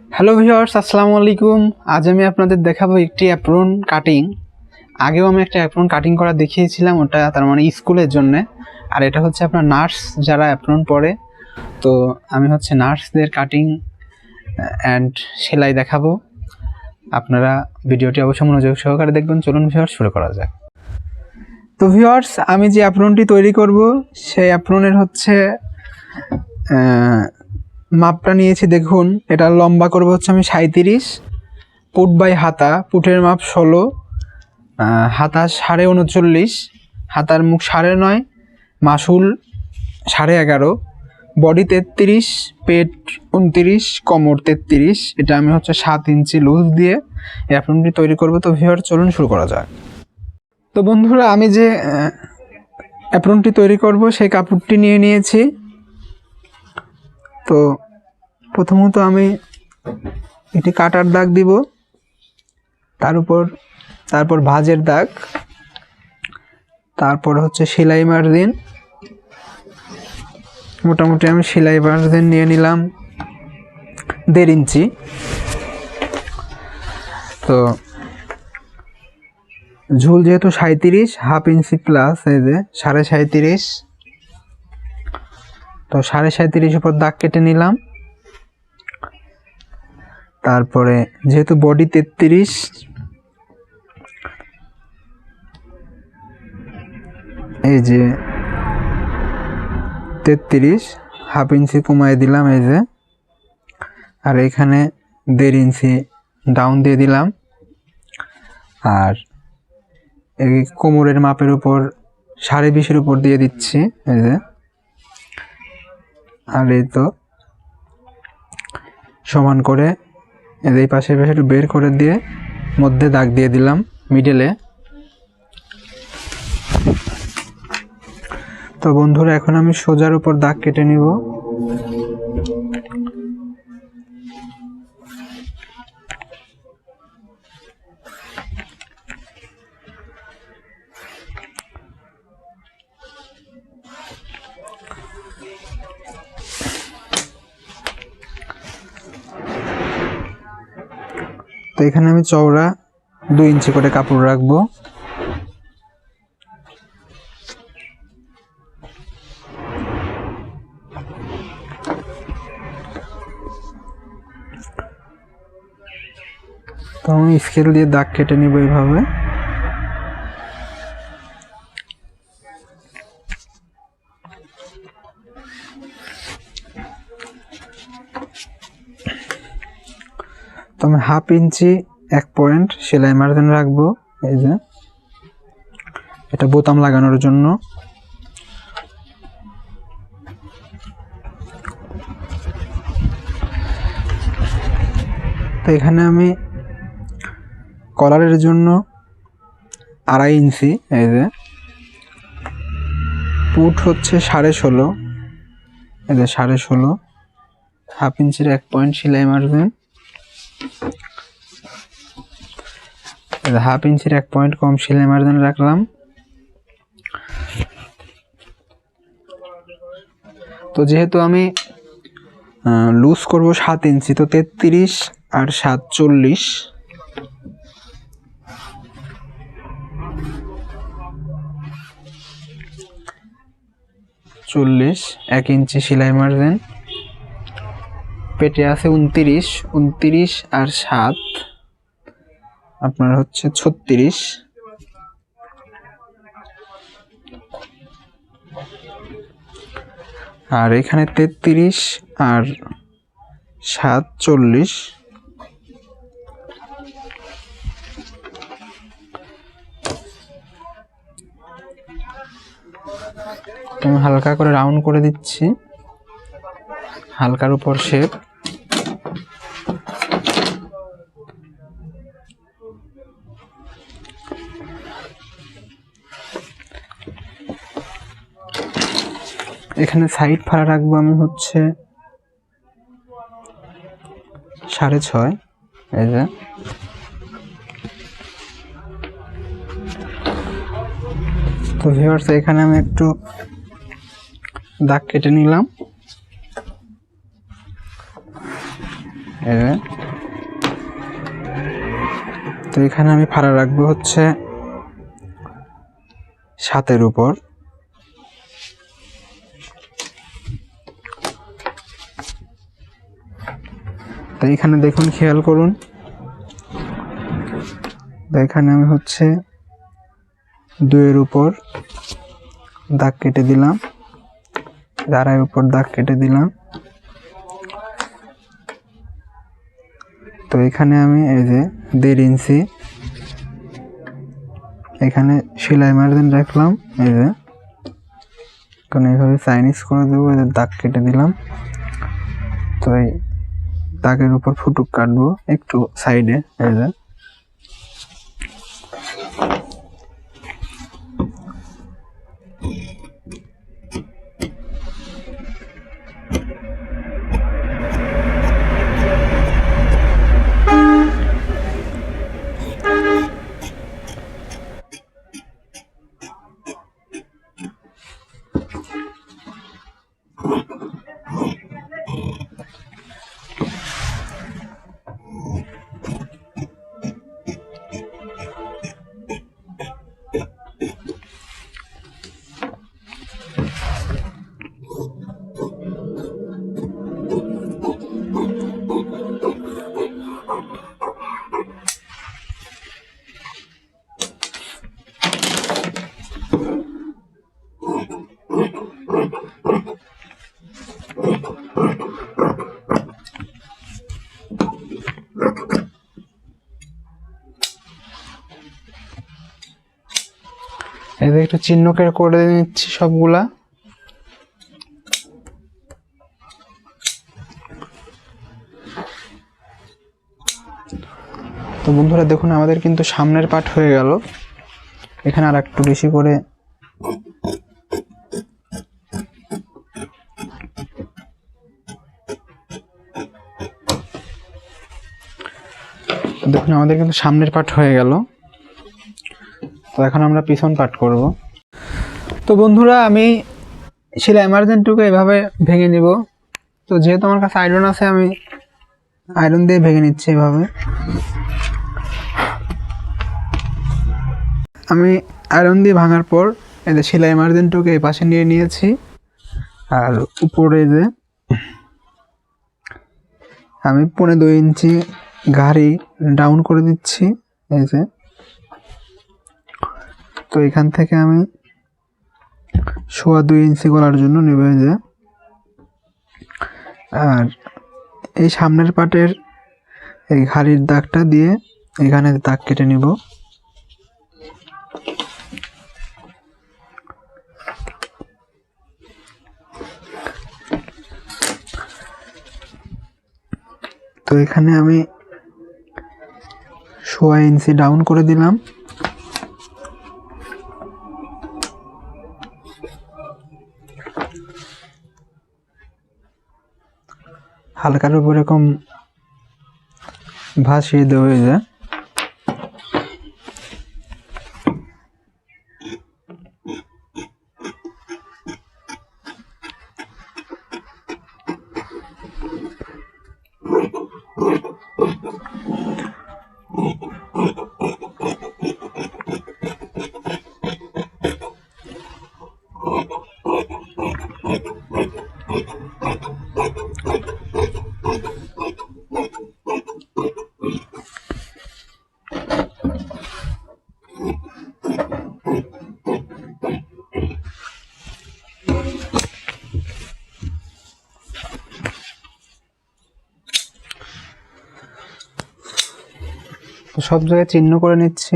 Hello viewers, আসসালামু আলাইকুম। আজ আমি আপনাদের দেখাবো একটি অ্যাপ্রন কাটিং। আগেও আমি একটা অ্যাপ্রন কাটিং করা দেখিয়েছিলাম, ওটা তার মানে স্কুলের জন্য। আর এটা হচ্ছে আপনার নার্স যারা অ্যাপ্রন পরে, তো আমি হচ্ছে নার্সদের কাটিং অ্যান্ড সেলাই দেখাবো। আপনারা ভিডিওটি অবশ্যই মনোযোগ সহকারে দেখবেন। চলুন ভিউয়ার্স, শুরু করা যাক। তো ভিউয়ার্স, আমি যে অ্যাপ্রনটি তৈরি করব সেই অ্যাপ্রনের হচ্ছে মাপটা নিয়েছি। দেখুন, এটা লম্বা করবো হচ্ছে আমি 37, পুট বাই হাতা, পুটের মাপ 16, হাতা 39.5, হাতার মুখ 9.5, মাসুল 11.5, বডি 33, পেট 29, কোমর 33। এটা আমি হচ্ছে 7 ইঞ্চি লুজ দিয়ে অ্যাপ্রনটি তৈরি করব। তো ভিউয়ার, চলুন শুরু করা যাক। তো বন্ধুরা, আমি যে অ্যাপ্রনটি তৈরি করব সেই কাপড়টি নিয়ে নিয়েছি। তো প্রথমত আমি একটি কাটার দাগ দিব, তারপর ভাঁজের দাগ, তারপর হচ্ছে সেলাই মার্জিন। মোটামুটি আমি সেলাই মার্জিন নিয়ে নিলাম 1.5 ইঞ্চি। তো ঝুল যেহেতু 37, হাফ ইঞ্চি প্লাস এই যে 37.5, তো 37.5 উপর দাগ কেটে নিলাম। তারপরে যেহেতু বডি 33, এই যে 33, হাফ ইঞ্চি কমায় দিলাম এই যে, আর এখানে 1.5 ইঞ্চি ডাউন দিয়ে দিলাম। আর এই কোমরের মাপের উপর 20.5 উপর দিয়ে দিচ্ছি এই যে। আর এই তো সমান করে এই পাশে একটু বের করে দিয়ে মধ্যে দাগ দিয়ে দিলাম মিডলে। তো বন্ধুরা, এখন আমি সোজার উপর দাগ কেটে নিব। তো এখানে আমি চওড়া 2 ইঞ্চি করে কাপড় রাখবো। তো আমি স্কেল দিয়ে দাগ কেটে নিব এইভাবে। তো আমি হাফ ইঞ্চি 1 পয়েন্ট সেলাই মার্জিন রাখবো এই যে, এটা বোতাম লাগানোর জন্য। তো এখানে আমি কলারের জন্য 2.5 ইঞ্চি এই যে, পুট হচ্ছে 16.5 এই যে, 16.5, হাফ ইঞ্চির 1 পয়েন্ট সেলাই মার্জিন, হাফ ইঞ্চির 1 পয়েন্ট কম সেলাই মার্জিন রাখলাম। তো যেহেতু আমি লুজ করব 7 ইঞ্চি, তো 33 আর 7 40, 1 ইঞ্চি সেলাই মার্জিন। পেটে আছে 29 আর 7 আপনার হচ্ছে 36। আর এখানে 33 আর 7 40। আমি হালকা করে রাউন্ড করে দিচ্ছি, হালকার উপর শেপ। এখানে সাইড ফাড়া রাখবো আমি হচ্ছে 6.5 এই যে। তো ভিউয়ার্স, এখানে আমি একটু দাগ কেটে নিলাম। তো এখানে আমি ফাড়া রাখবো হচ্ছে 7-এর উপর। তো এখানে দেখুন, খেয়াল করুন, তো এখানে আমি হচ্ছে 2-এর উপর দাগ কেটে দিলাম, 2.5 উপর দাগ কেটে দিলাম। তো এখানে আমি এই যে 1.5 ইঞ্চি এখানে সেলাই মার্জিন রাখলাম। এই যে এখন এইভাবে চাইনিজ করে দেবো, দাগ কেটে দিলাম। তো এই দাগের উপর ফুটুক কাটবো একটু সাইডে। এই যে একটু চিহ্ন করে নিচ্ছি সবগুলা। তো বন্ধুরা দেখুন, আমাদের কিন্তু সামনের পার্ট হয়ে গেল। এখানে আর একটু বেশি করে দেখুন, আমাদের কিন্তু সামনের পার্ট হয়ে গেল। তো এখন আমরা পিছন পার্ট করব। তো বন্ধুরা, আমি সেলাই মার্জিনটুকু এভাবে ভেঙে নিব। তো যেহেতু আমার কাছে আয়রন আছে, আমি আয়রন দিয়ে ভেঙে নিচ্ছি এভাবে। আমি আয়রন দিয়ে ভাঙার পর এই যে সেলাই মার্জিনটুকু এই পাশে নিয়ে নিয়েছি, আর উপরে যে আমি 2.5 ইঞ্চি ঘাড়ি ডাউন করে দিচ্ছি। এই যে, তো এখান থেকে আমি 2.25 ইঞ্চি গলার জন্য নেব। এই যে, আর এই সামনের পাটের এই ঘাড়ির দাগটা দিয়ে এখানে দাগ কেটে নিব। তো এখানে আমি 1.25 ইঞ্চি ডাউন করে দিলাম। হালকার উপর এরকম ভাসিয়ে দেওয়া হয়ে যায়। তো সব জায়গায় চিহ্ন করে নিচ্ছি।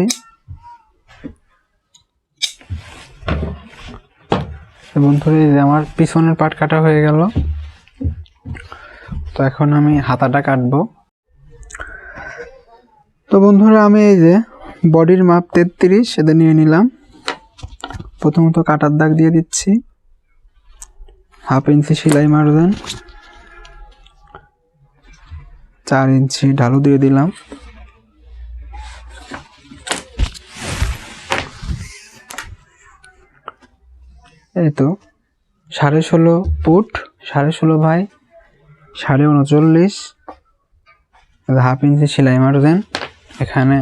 বন্ধুরা, এই যে আমার পিছনের পাট কাটা হয়ে গেল। তো এখন আমি হাতাটা কাটবো। তো বন্ধুরা, আমি এই যে বডির মাপ 33 সেটা নিয়ে নিলাম। প্রথমত কাটার দাগ দিয়ে দিচ্ছি, 1/2 ইঞ্চি সেলাই মার্জিন, 4 ইঞ্চি ঢালু দিয়ে দিলাম। এই তো 16.5 ফুট, 16.5 বাই 39.5, হাফ ইঞ্চি সেলাই মারবেন। এখানে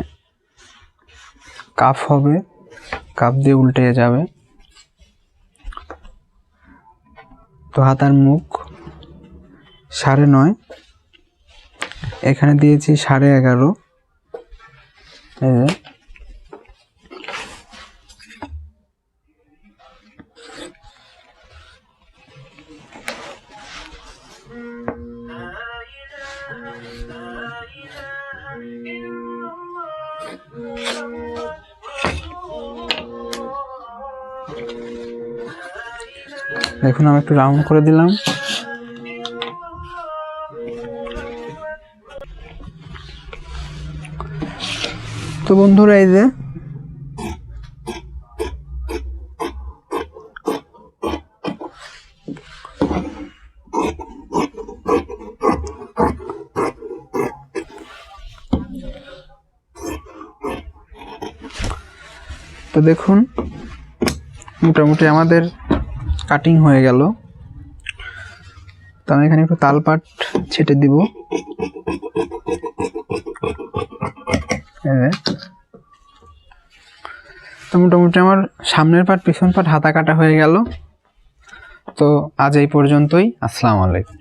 কাফ হবে, কাপ দিয়ে উল্টে যাবে। তো হাতার মুখ 9.5, এখানে দিয়েছি 11.5। এই যে দেখুন আমি একটু রাউন্ড করে দিলাম। তো বন্ধুরা এই যে তো দেখুন মোটামুটি আমাদের কাটিং হয়ে গেল। তো আমি এখানে একটু তালপাট ছেটে দিব। তো মোটামুটি আমার সামনের পাট পিছন পাট হাতা কাটা হয়ে গেল। তো আজ এই পর্যন্তই। আসসালামু আলাইকুম।